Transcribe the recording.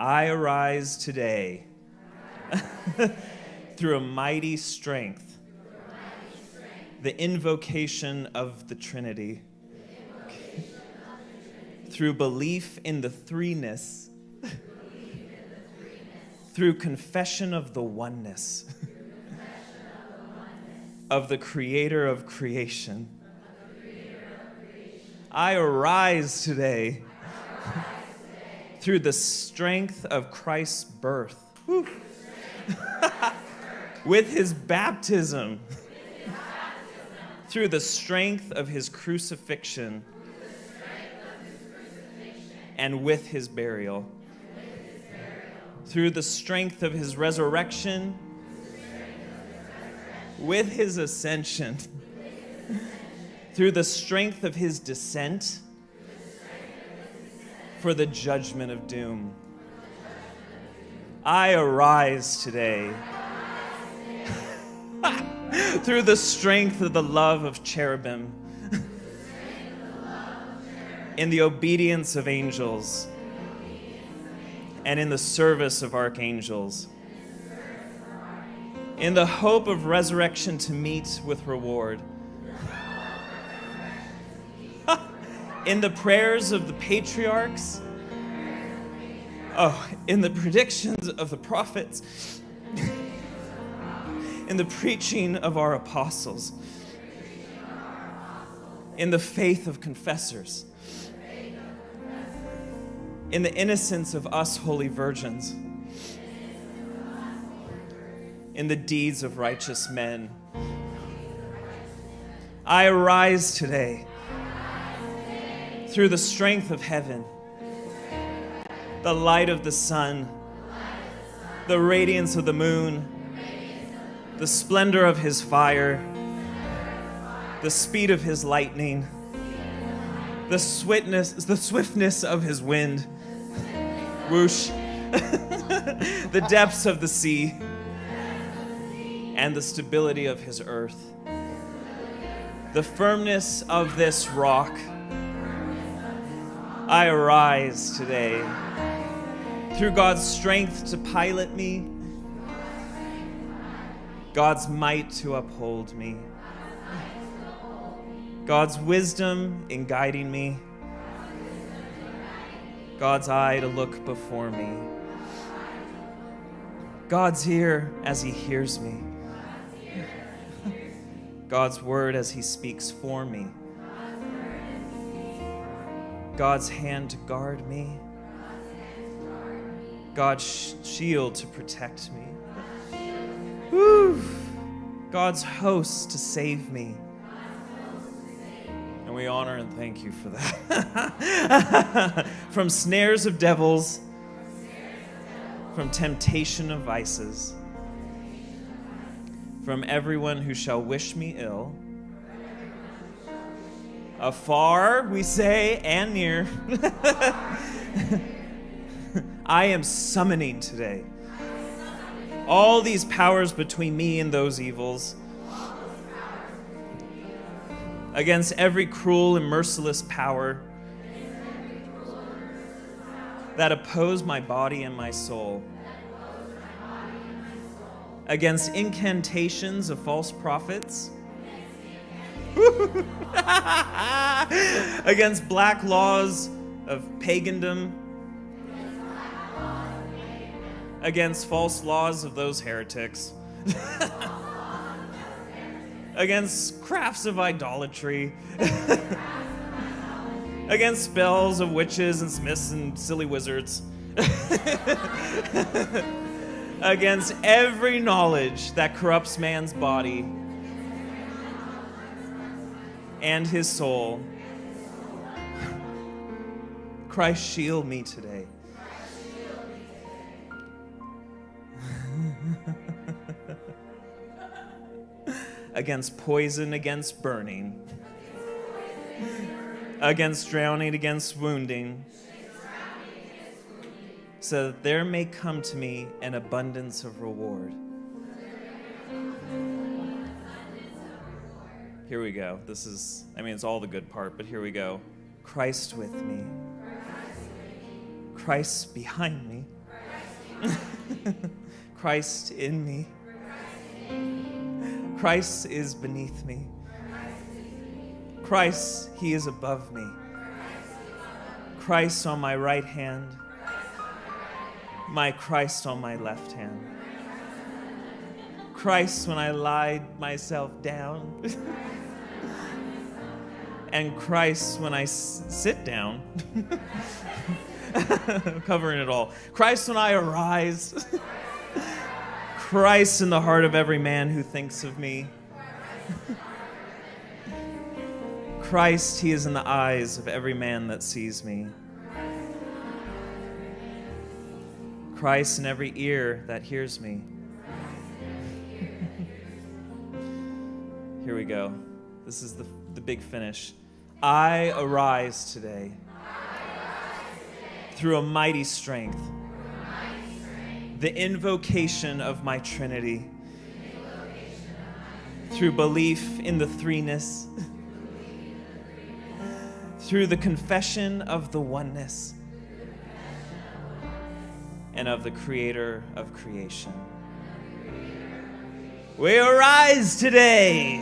I arise today through a mighty strength, the invocation of the Trinity, through belief in the threeness, through confession of the oneness of the Creator of creation. I arise today through the strength of Christ's birth, with his baptism, through the strength of his crucifixion, and with his burial, through the strength of his resurrection, with his ascension, through the strength of his descent, for the judgment of doom. I arise today through the strength of the love of cherubim, in the obedience of angels, and in the service of archangels, in the hope of resurrection to meet with reward, in the prayers of the patriarchs, in the predictions of the prophets, in the preaching of our apostles, in the faith of confessors, in the innocence of us holy virgins, in the deeds of righteous men. I arise today through the strength of heaven, the light of the sun, the radiance of the moon, the splendor of his fire, the speed of his lightning, the swiftness of his wind, whoosh, the depths of the sea, and the stability of his earth, the firmness of this rock. I arise today through God's strength to pilot me, God's might to uphold me, God's wisdom in guiding me, God's eye to look before me, God's ear as he hears me, God's word as he speaks for me, God's hand to guard me, God's shield to protect me, God's host to save me. And we honor and thank you for that. From snares of devils, from temptation of vices, from everyone who shall wish me ill, afar, we say, and near, I am summoning today all these powers between me and those evils, against every cruel and merciless power that oppose my body and my soul, against incantations of false prophets, against black laws of pagandom, against false laws of those heretics, against crafts of idolatry, against spells of witches and smiths and silly wizards, against every knowledge that corrupts man's body and his soul. Christ, shield me today. Against poison, against burning, against drowning, against wounding, so that there may come to me an abundance of reward. Here we go. It's all the good part, but here we go. Christ with me. Christ behind me. Christ in me. Christ is beneath me. Christ, he is above me. Christ on my right hand. My Christ on my left hand. Christ when I lied myself down. And Christ when I sit down. I'm covering it all. Christ when I arise. Christ in the heart of every man who thinks of me. Christ, he is in the eyes of every man that sees me. Christ in every ear that hears me. Here we go. This is the big finish. I arise today through a mighty strength. The invocation of my Trinity. Through belief in the threeness. Through the confession of the oneness. And of the Creator of creation. We arise today.